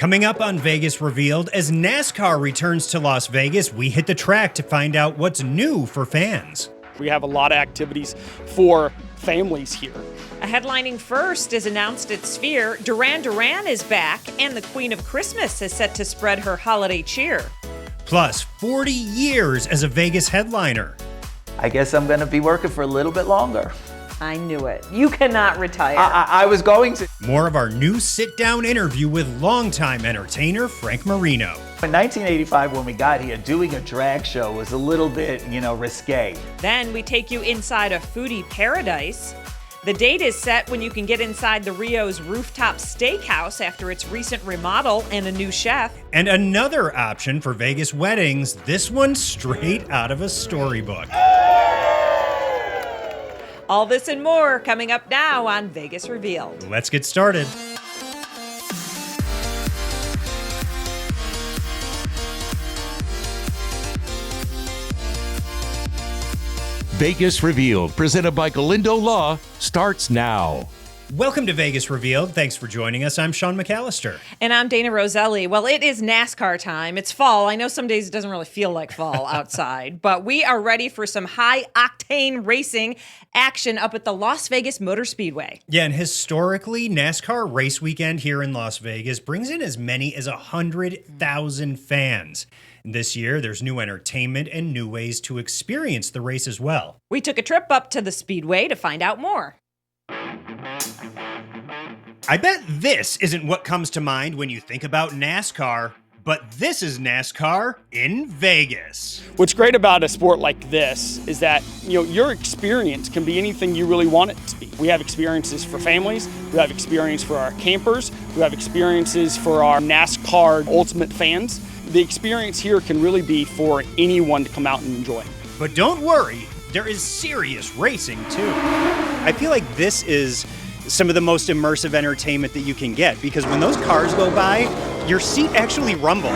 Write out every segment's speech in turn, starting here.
Coming up on Vegas Revealed, as NASCAR returns to Las Vegas, we hit the track to find out what's new for fans. We have a lot of activities for families here. A headlining first is announced at Sphere. Duran Duran is back, and the Queen of Christmas is set to spread her holiday cheer. Plus, 40 years as a Vegas headliner. I guess I'm going to be working for a little bit longer. I knew it. You cannot retire. I was going to. More of our new sit-down interview with longtime entertainer Frank Marino. In 1985, when we got here, doing a drag show was a little bit, risque. Then we take you inside a foodie paradise. The date is set when you can get inside the Rio's rooftop steakhouse after its recent remodel and a new chef. And another option for Vegas weddings, this one straight out of a storybook. All this and more coming up now on Vegas Revealed. Let's get started. Vegas Revealed, presented by Galindo Law, starts now. Welcome to Vegas Revealed. Thanks for joining us. I'm Sean McAllister. And I'm Dana Roselli. Well, it is NASCAR time. It's fall. I know some days it doesn't really feel like fall outside, but we are ready for some high-octane racing action up at the Las Vegas Motor Speedway. Yeah, and historically, NASCAR race weekend here in Las Vegas brings in as many as 100,000 fans. This year, there's new entertainment and new ways to experience the race as well. We took a trip up to the Speedway to find out more. I bet this isn't what comes to mind when you think about NASCAR, but this is NASCAR in Vegas. What's great about a sport like this is that, your experience can be anything you really want it to be. We have experiences for families, we have experience for our campers, we have experiences for our NASCAR ultimate fans. The experience here can really be for anyone to come out and enjoy. But don't worry, there is serious racing too. I feel like this is some of the most immersive entertainment that you can get, because when those cars go by, your seat actually rumbles.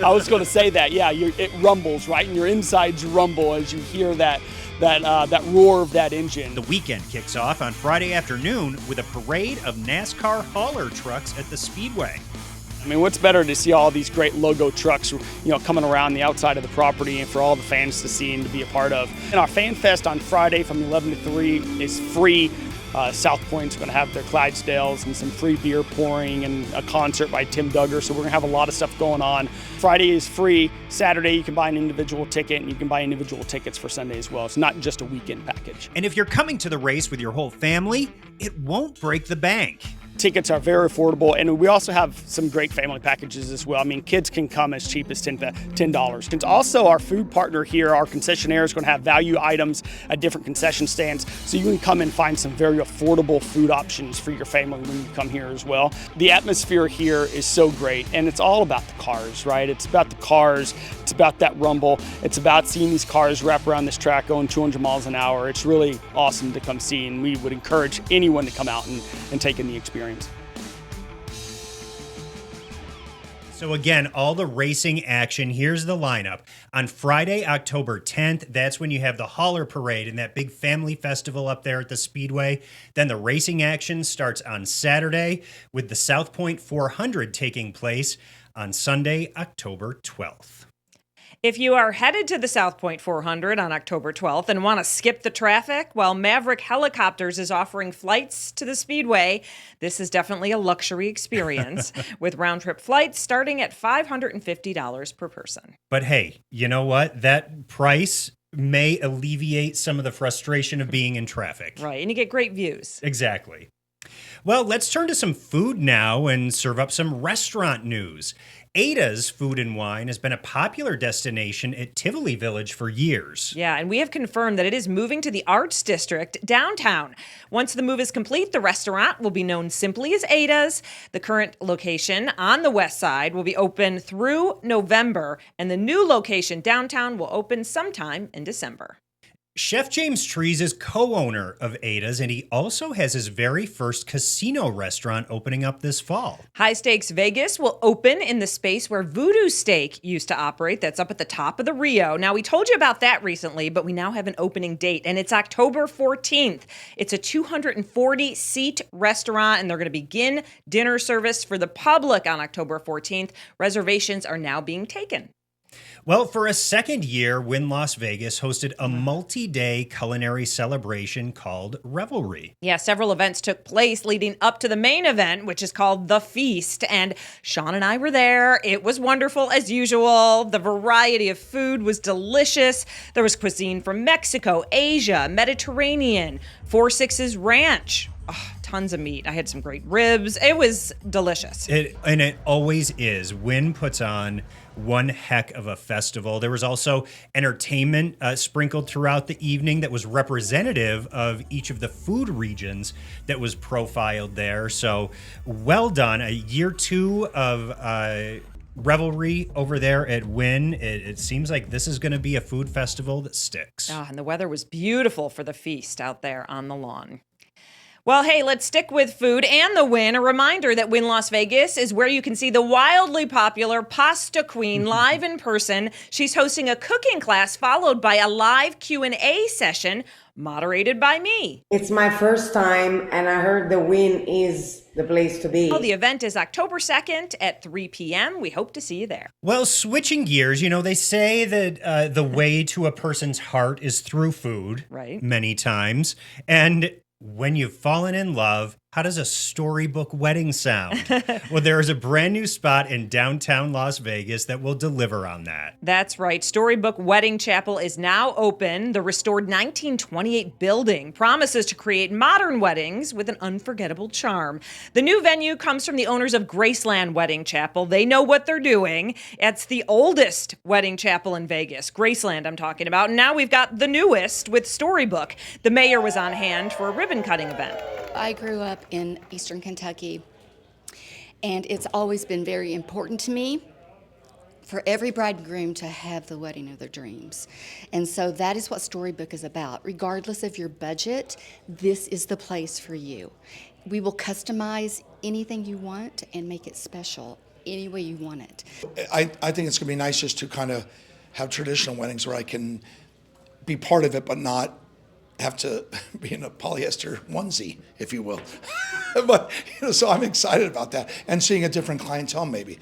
I was going to say that, yeah, it rumbles, right? And your insides rumble as you hear that roar of that engine. The weekend kicks off on Friday afternoon with a parade of NASCAR hauler trucks at the Speedway. I mean, what's better to see all these great logo trucks, coming around the outside of the property and for all the fans to see and to be a part of. And our Fan Fest on Friday from 11 to 3 is free. South Point's going to have their Clydesdales and some free beer pouring and a concert by Tim Duggar. So we're going to have a lot of stuff going on. Friday is free. Saturday you can buy an individual ticket, and you can buy individual tickets for Sunday as well. It's not just a weekend package. And if you're coming to the race with your whole family, it won't break the bank. Tickets are very affordable, and we also have some great family packages as well. I mean, kids can come as cheap as $10. It's also our food partner here. Our concessionaire is going to have value items at different concession stands, so you can come and find some very affordable food options for your family when you come here as well. The atmosphere here is so great, and it's all about the cars, right? It's about the cars. It's about that rumble. It's about seeing these cars wrap around this track going 200 miles an hour. It's really awesome to come see, and we would encourage anyone to come out and take in the experience. So again, all the racing action, here's the lineup. On Friday, October 10th, that's when you have the Hauler Parade and that big family festival up there at the Speedway. Then the racing action starts on Saturday with the South Point 400 taking place on Sunday, October 12th. If you are headed to the South Point 400 on October 12th and want to skip the traffic, well, Maverick Helicopters is offering flights to the Speedway. This is definitely a luxury experience with round-trip flights starting at $550 per person. But hey, you know what? That price may alleviate some of the frustration of being in traffic. Right, and you get great views. Exactly. Well, let's turn to some food now and serve up some restaurant news. Ada's Food and Wine has been a popular destination at Tivoli Village for years. Yeah, and we have confirmed that it is moving to the Arts District downtown. Once the move is complete, the restaurant will be known simply as Ada's. The current location on the west side will be open through November, and the new location downtown will open sometime in December. Chef James Trees is co-owner of Ada's, and he also has his very first casino restaurant opening up this fall. High Stakes Vegas will open in the space where Voodoo Steak used to operate. That's up at the top of the Rio. Now, we told you about that recently, but we now have an opening date, and it's October 14th. It's a 240-seat restaurant, and they're going to begin dinner service for the public on October 14th. Reservations are now being taken. Well, for a second year, Wynn Las Vegas hosted a multi-day culinary celebration called Revelry. Yeah, several events took place leading up to the main event, which is called The Feast. And Sean and I were there. It was wonderful as usual. The variety of food was delicious. There was cuisine from Mexico, Asia, Mediterranean, 4-6's Ranch. Oh, tons of meat. I had some great ribs. It was delicious. It always is. Wynn puts on one heck of a festival. There was also entertainment sprinkled throughout the evening that was representative of each of the food regions that was profiled there. So well done. A year two of revelry over there at Wynn. It seems like this is going to be a food festival that sticks. Oh, and the weather was beautiful for the feast out there on the lawn. Well, hey, let's stick with food and the Wynn. A reminder that Wynn Las Vegas is where you can see the wildly popular Pasta Queen live in person. She's hosting a cooking class followed by a live Q&A session moderated by me. It's my first time, and I heard the Wynn is the place to be. Well, the event is October 2nd at 3 p.m. We hope to see you there. Well, switching gears, they say that the way to a person's heart is through food. Right. Many times. And when you've fallen in love, how does a Storybook Wedding sound? Well, there is a brand new spot in downtown Las Vegas that will deliver on that. That's right. Storybook Wedding Chapel is now open. The restored 1928 building promises to create modern weddings with an unforgettable charm. The new venue comes from the owners of Graceland Wedding Chapel. They know what they're doing. It's the oldest wedding chapel in Vegas. Graceland, I'm talking about. And now we've got the newest with Storybook. The mayor was on hand for a ribbon cutting event. I grew up in Eastern Kentucky, and it's always been very important to me for every bride and groom to have the wedding of their dreams. And so that is what Storybook is about. Regardless of your budget, this is the place for you. We will customize anything you want and make it special any way you want it. I think it's going to be nice just to kind of have traditional weddings where I can be part of it but not have to be in a polyester onesie, if you will. But so I'm excited about that and seeing a different clientele maybe.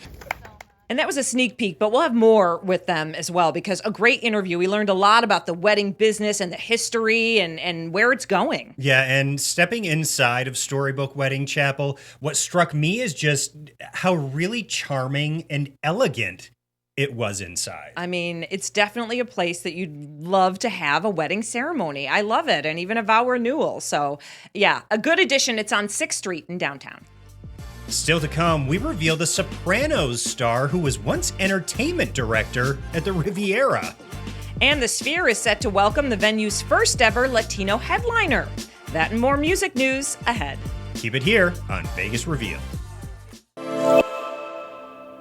And that was a sneak peek, but we'll have more with them as well because a great interview. We learned a lot about the wedding business and the history and where it's going. Yeah, and stepping inside of Storybook Wedding Chapel, what struck me is just how really charming and elegant it was inside. I mean, it's definitely a place that you'd love to have a wedding ceremony. I love it, and even a vow renewal. So, yeah, a good addition. It's on 6th Street in downtown. Still to come, we reveal the Sopranos star who was once entertainment director at the Riviera. And the Sphere is set to welcome the venue's first ever Latino headliner. That and more music news ahead. Keep it here on Vegas Revealed.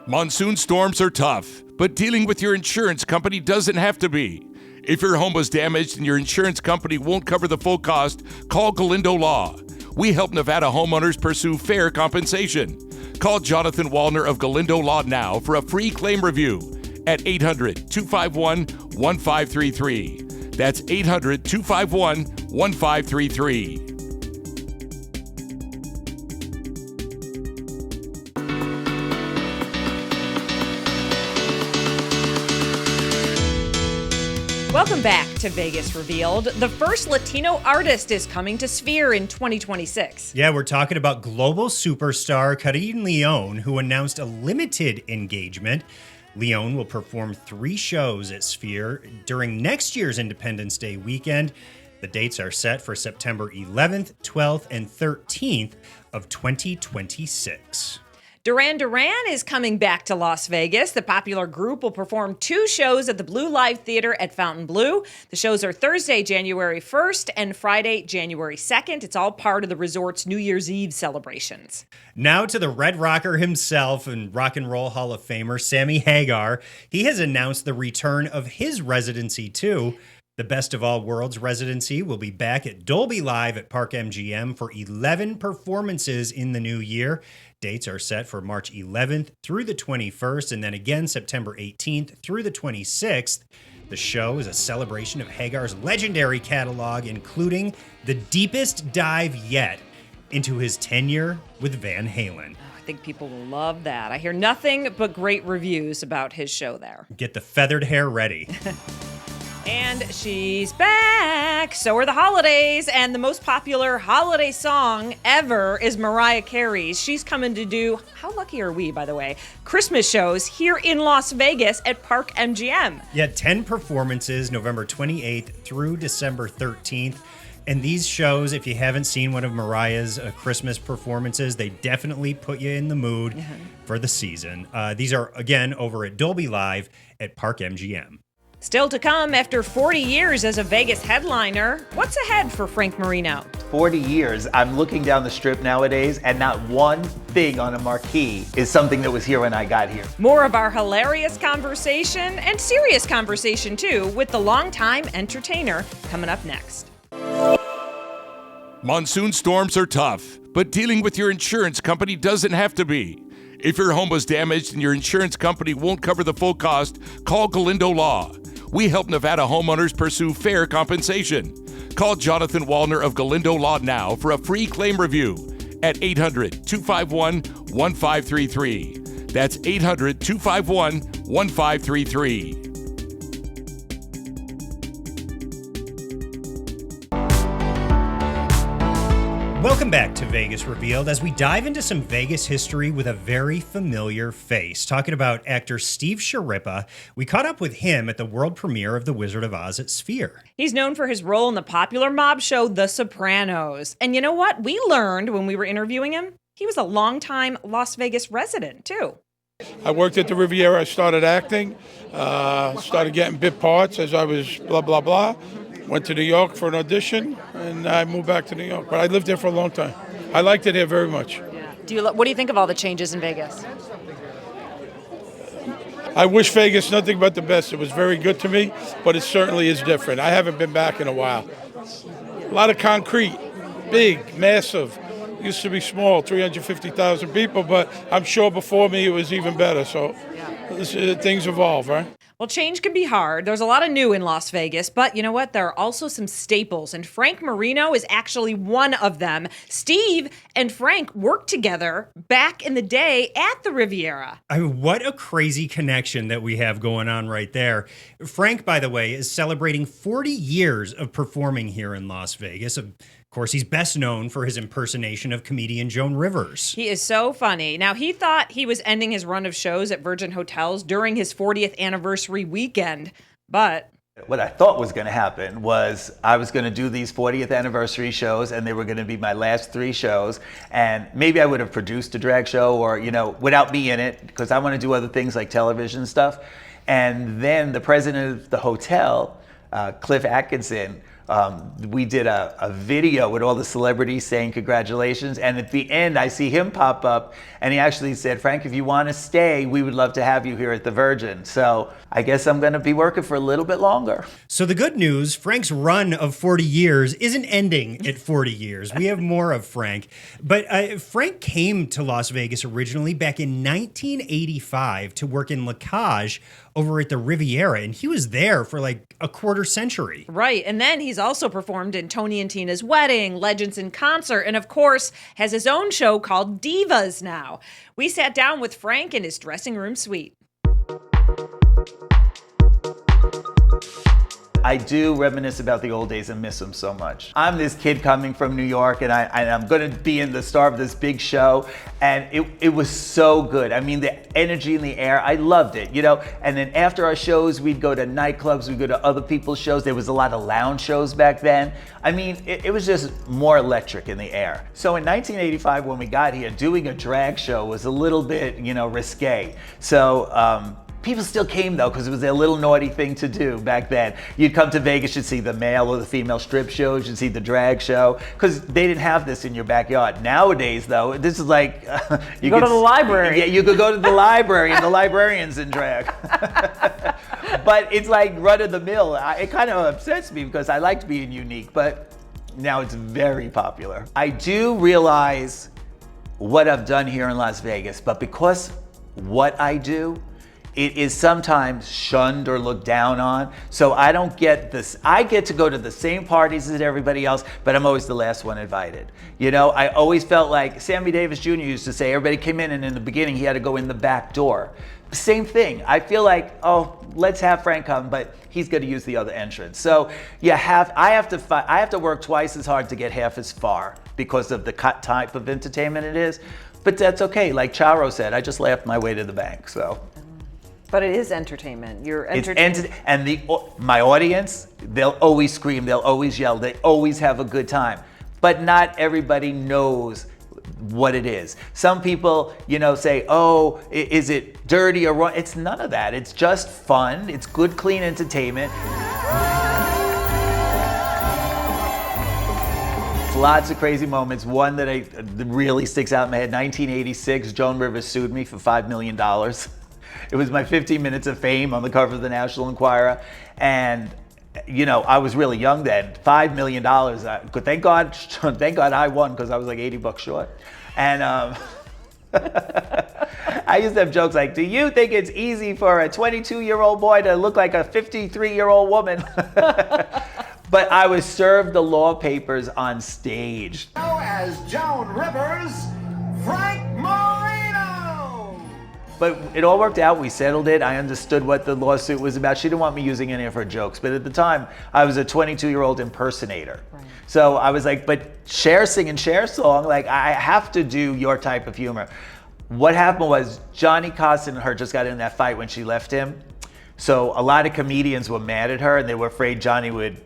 Monsoon storms are tough, but dealing with your insurance company doesn't have to be. If your home was damaged and your insurance company won't cover the full cost, call Galindo Law. We help Nevada homeowners pursue fair compensation. Call Jonathan Wallner of Galindo Law now for a free claim review at 800-251-1533. That's 800-251-1533. Welcome back to Vegas Revealed. The first Latino artist is coming to Sphere in 2026. Yeah, we're talking about global superstar Karin Leon, who announced a limited engagement. Leon will perform 3 shows at Sphere during next year's Independence Day weekend. The dates are set for September 11th, 12th, and 13th of 2026. Duran Duran is coming back to Las Vegas. The popular group will perform 2 shows at the Blue Live Theater at Fontainebleau. The shows are Thursday, January 1st and Friday, January 2nd. It's all part of the resort's New Year's Eve celebrations. Now to the Red Rocker himself and Rock and Roll Hall of Famer Sammy Hagar. He has announced the return of his residency too. The Best of All Worlds residency will be back at Dolby Live at Park MGM for 11 performances in the new year. Dates are set for March 11th through the 21st, and then again September 18th through the 26th. The show is a celebration of Hagar's legendary catalog, including the deepest dive yet into his tenure with Van Halen. I think people will love that. I hear nothing but great reviews about his show there. Get the feathered hair ready. And she's back. So are the holidays. And the most popular holiday song ever is Mariah Carey's. She's coming to do, how lucky are we, by the way, Christmas shows here in Las Vegas at Park MGM. Yeah, 10 performances, November 28th through December 13th. And these shows, if you haven't seen one of Mariah's Christmas performances, they definitely put you in the mood for the season. These are, again, over at Dolby Live at Park MGM. Still to come after 40 years as a Vegas headliner, what's ahead for Frank Marino? 40 years, I'm looking down the strip nowadays, and not one thing on a marquee is something that was here when I got here. More of our hilarious conversation and serious conversation, too, with the longtime entertainer coming up next. Monsoon storms are tough, but dealing with your insurance company doesn't have to be. If your home was damaged and your insurance company won't cover the full cost, call Galindo Law. We help Nevada homeowners pursue fair compensation. Call Jonathan Wallner of Galindo Law now for a free claim review at 800-251-1533. That's 800-251-1533. Welcome back to Vegas Revealed as we dive into some Vegas history with a very familiar face. Talking about actor Steve Sciarippa, we caught up with him at the world premiere of The Wizard of Oz at Sphere. He's known for his role in the popular mob show The Sopranos. And you know what? We learned when we were interviewing him, he was a longtime Las Vegas resident, too. I worked at the Riviera. I started acting, started getting bit parts as I was blah, blah, blah. Went to New York for an audition, and I moved back to New York. But I lived there for a long time. I liked it here very much. Yeah. What do you think of all the changes in Vegas? I wish Vegas nothing but the best. It was very good to me, but it certainly is different. I haven't been back in a while. A lot of concrete, big, massive. Used to be small, 350,000 people, but I'm sure before me it was even better. So things evolve, right? Well, change can be hard. There's a lot of new in Las Vegas, but you know what? There are also some staples, and Frank Marino is actually one of them. Steve and Frank worked together back in the day at the Riviera. I mean, what a crazy connection that we have going on right there. Frank, by the way, is celebrating 40 years of performing here in Las Vegas. Of course, he's best known for his impersonation of comedian Joan Rivers. He is so funny. Now, he thought he was ending his run of shows at Virgin Hotels during his 40th anniversary weekend, but What I thought was going to happen was I was going to do these 40th anniversary shows, and they were going to be my last 3 shows. And maybe I would have produced a drag show or, without me in it, because I want to do other things like television stuff. And then the president of the hotel, Cliff Atkinson, we did a video with all the celebrities saying congratulations, and at the end I see him pop up, and he actually said, Frank, if you want to stay, we would love to have you here at the Virgin. So I guess I'm going to be working for a little bit longer. So the good news, Frank's run of 40 years isn't ending at 40 years. We have more of Frank. But Frank came to Las Vegas originally back in 1985 to work in La Cage over at the Riviera, and he was there for like a quarter century. Right, and then he's also performed in Tony and Tina's Wedding, Legends in Concert, and of course has his own show called Divas now. We sat down with Frank in his dressing room suite. I do reminisce about the old days and miss them so much. I'm this kid coming from New York, and I'm going to be in the star of this big show, and it was so good. I mean, the energy in the air, I loved it, And then after our shows, we'd go to nightclubs, we'd go to other people's shows. There was a lot of lounge shows back then. I mean, it was just more electric in the air. So in 1985, when we got here, doing a drag show was a little bit, risque. So, people still came though, because it was a little naughty thing to do back then. You'd come to Vegas, you'd see the male or the female strip shows, you'd see the drag show, because they didn't have this in your backyard. Nowadays though, this is like... you go to the library. Yeah, you could go to the library and the librarian's in drag. But it's like run of the mill. It kind of upsets me because I liked being unique, but now it's very popular. I do realize what I've done here in Las Vegas, but because what I do, it is sometimes shunned or looked down on. So I don't get this. I get to go to the same parties as everybody else, but I'm always the last one invited. You know, I always felt like Sammy Davis Jr. used to say, everybody came in and in the beginning he had to go in the back door. Same thing. I feel like, oh, let's have Frank come, but he's going to use the other entrance. So I have to work twice as hard to get half as far because of the type of entertainment it is. But that's okay. Like Charo said, I just laughed my way to the bank. So. But it is entertainment. You're entertaining. And my audience, they'll always scream, they'll always yell, they always have a good time. But not everybody knows what it is. Some people, you know, say, oh, is it dirty or wrong? It's none of that. It's just fun. It's good, clean entertainment. Lots of crazy moments. One that really sticks out in my head, 1986, Joan Rivers sued me for $5 million. It was my 15 minutes of fame on the cover of the National Enquirer. And, you know, I was really young then. $5 million. Thank God I won because I was like $80 short. And I used to have jokes like, do you think it's easy for a 22-year-old boy to look like a 53-year-old woman? But I was served the law papers on stage. As Joan Rivers, Frank Marino! But it all worked out. We settled it. I understood what the lawsuit was about. She didn't want me using any of her jokes. But at the time, I was a 22-year-old impersonator. Right. So I was like, but Cher singing Cher song, like I have to do your type of humor. What happened was Johnny Carson and her just got in that fight when she left him. So a lot of comedians were mad at her and they were afraid Johnny would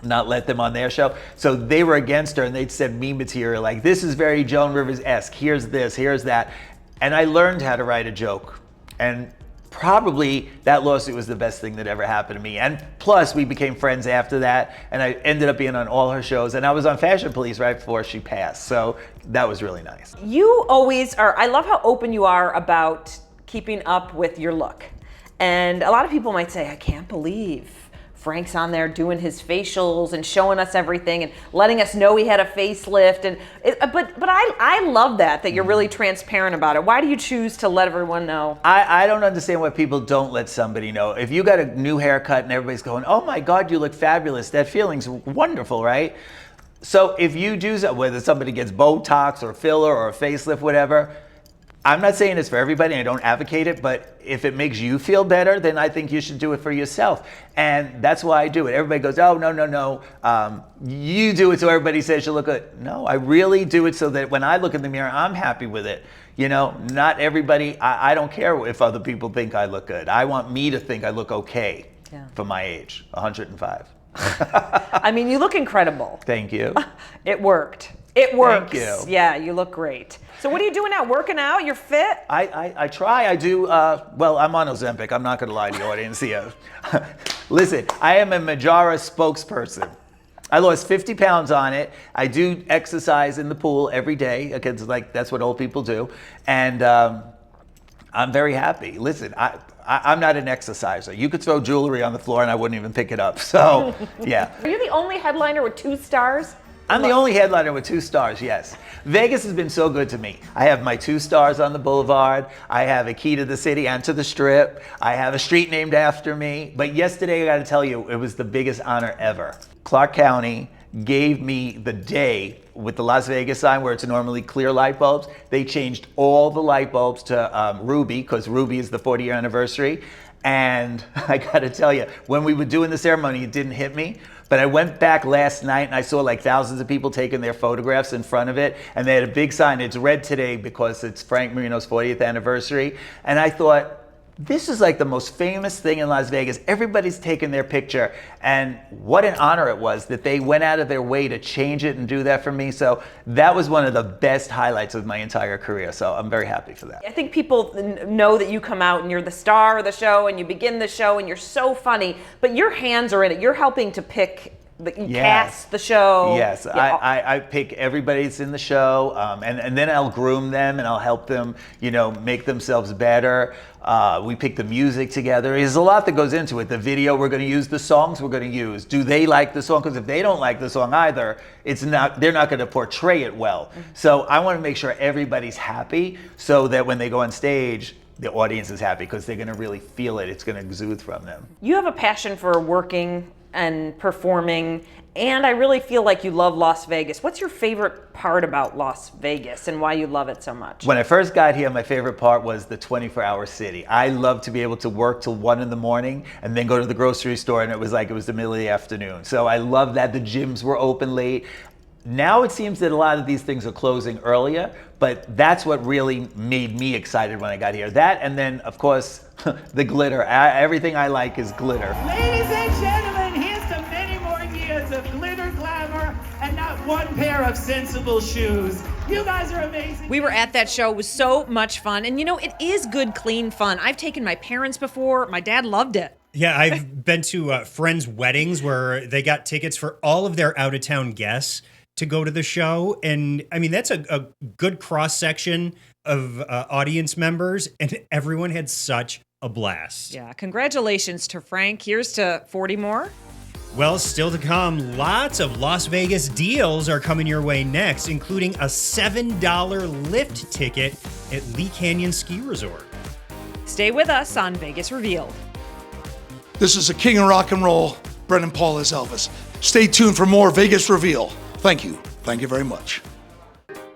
not let them on their show. So they were against her and they'd send me material like, this is very Joan Rivers-esque. Here's this, here's that. And I learned how to write a joke. And probably that lawsuit was the best thing that ever happened to me. And plus we became friends after that. And I ended up being on all her shows. And I was on Fashion Police right before she passed. So that was really nice. You always are, I love how open you are about keeping up with your look. And a lot of people might say, I can't believe Frank's on there doing his facials and showing us everything and letting us know he had a facelift. And but I love that you're really transparent about it. Why do you choose to let everyone know? I don't understand why people don't let somebody know. If you got a new haircut and everybody's going, oh my God, you look fabulous. That feeling's wonderful, right? So if you do that, whether somebody gets Botox or filler or a facelift, whatever, I'm not saying it's for everybody, I don't advocate it, but if it makes you feel better, then I think you should do it for yourself. And that's why I do it. Everybody goes, oh, no. You do it so everybody says you look good. No, I really do it so that when I look in the mirror, I'm happy with it. You know, not everybody, I don't care if other people think I look good. I want me to think I look okay for my age, 105. I mean, you look incredible. Thank you. It worked. It works. Thank you. Yeah, you look great. So what are you doing now? Working out? You're fit? I try. I do. Well, I'm on Ozempic. I'm not going to lie to the audience here. Listen, I am a Majara spokesperson. I lost 50 pounds on it. I do exercise in the pool every day because that's what old people do. And I'm very happy. Listen, I'm not an exerciser. You could throw jewelry on the floor and I wouldn't even pick it up. So, yeah. Are you the only headliner with 2 stars? I'm the only headliner with 2 stars, yes. Vegas has been so good to me. I have my 2 stars on the boulevard. I have a key to the city and to the strip. I have a street named after me. But yesterday, I gotta tell you, it was the biggest honor ever. Clark County gave me the day with the Las Vegas sign where it's normally clear light bulbs. They changed all the light bulbs to ruby because ruby is the 40-year anniversary. And I gotta tell you, when we were doing the ceremony, it didn't hit me. But I went back last night and I saw like thousands of people taking their photographs in front of it. And they had a big sign. It's red today because it's Frank Marino's 40th anniversary. And I thought, this is like the most famous thing in Las Vegas. Everybody's taking their picture. And what an honor it was that they went out of their way to change it and do that for me. So that was one of the best highlights of my entire career. So I'm very happy for that. I think people know that you come out and you're the star of the show and you begin the show and you're so funny, but your hands are in it. You're helping to pick cast the show. Yes, Yeah. I pick everybody that's in the show, and then I'll groom them and I'll help them, make themselves better. We pick the music together. There's a lot that goes into it. The video we're going to use, the songs we're going to use. Do they like the song? Because if they don't like the song either, they're not going to portray it well. So I want to make sure everybody's happy so that when they go on stage, the audience is happy because they're going to really feel it. It's going to exude from them. You have a passion for working and performing, and I really feel like you love Las Vegas. What's your favorite part about Las Vegas and why you love it so much? When I first got here, my favorite part was the 24-hour city. I love to be able to work till 1 in the morning and then go to the grocery store, and it was the middle of the afternoon. So I love that the gyms were open late. Now it seems that a lot of these things are closing earlier, but that's what really made me excited when I got here. That, and then, of course, the glitter. Everything I like is glitter. Ladies and gentlemen, here's to many more years of glitter glamour and not one pair of sensible shoes. You guys are amazing. We were at that show. It was so much fun. And it is good, clean fun. I've taken my parents before. My dad loved it. Yeah, I've been to friends' weddings where they got tickets for all of their out-of-town guests to go to the show. And I mean, that's a good cross-section of audience members, and everyone had such a blast. Yeah, congratulations to Frank. Here's to 40 more. Well, still to come, lots of Las Vegas deals are coming your way next, including a $7 lift ticket at Lee Canyon Ski Resort. Stay with us on Vegas Revealed. This is the king of rock and roll, Brendan Paul as Elvis. Stay tuned for more Vegas Reveal. Thank you. Thank you very much.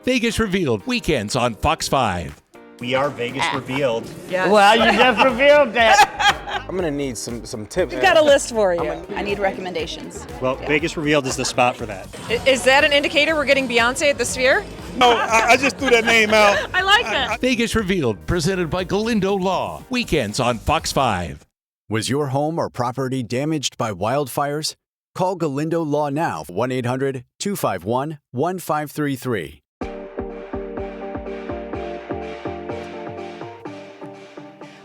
Vegas Revealed, weekends on Fox 5. We are Vegas Revealed. Yes. Well, you just revealed that. I'm gonna need some tips. We've got a list for you. I need recommendations. Well, Vegas Revealed is the spot for that. Is that an indicator we're getting Beyonce at the Sphere? No, I just threw that name out. I like that. Vegas Revealed, presented by Galindo Law, weekends on Fox 5. Was your home or property damaged by wildfires? Call Galindo Law now, 1-800-251-1533.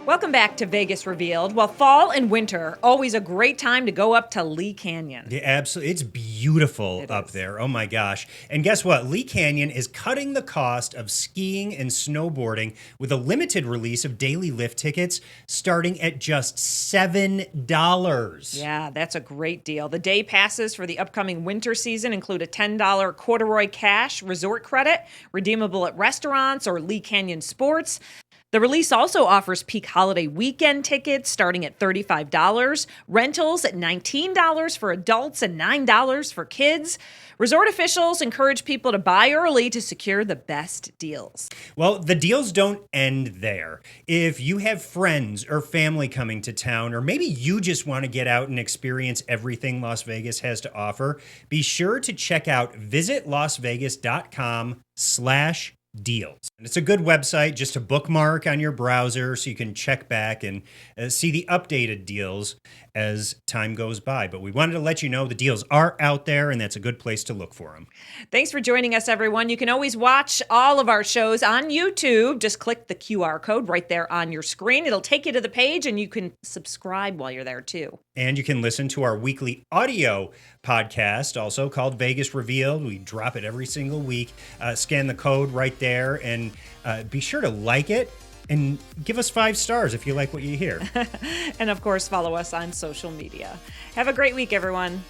Welcome back to Vegas Revealed. Well, fall and winter, always a great time to go up to Lee Canyon. Yeah, absolutely. It's beautiful up there. Oh my gosh. And guess what? Lee Canyon is cutting the cost of skiing and snowboarding with a limited release of daily lift tickets starting at just $7. Yeah, that's a great deal. The day passes for the upcoming winter season include a $10 corduroy cash resort credit, redeemable at restaurants or Lee Canyon Sports. The release also offers peak holiday weekend tickets starting at $35, rentals at $19 for adults and $9 for kids. Resort officials encourage people to buy early to secure the best deals. Well, the deals don't end there. If you have friends or family coming to town, or maybe you just want to get out and experience everything Las Vegas has to offer, be sure to check out visitlasvegas.com/deals. And it's a good website just to bookmark on your browser so you can check back and see the updated deals as time goes by. But we wanted to let you know the deals are out there, and that's a good place to look for them. Thanks for joining us, everyone. You can always watch all of our shows on YouTube. Just click the QR code right there on your screen. It'll take you to the page, and you can subscribe while you're there, too. And you can listen to our weekly audio podcast, also called Vegas Revealed. We drop it every single week. Scan the code right there, and be sure to like it and give us 5 stars if you like what you hear. And, of course, follow us on social media. Have a great week, everyone.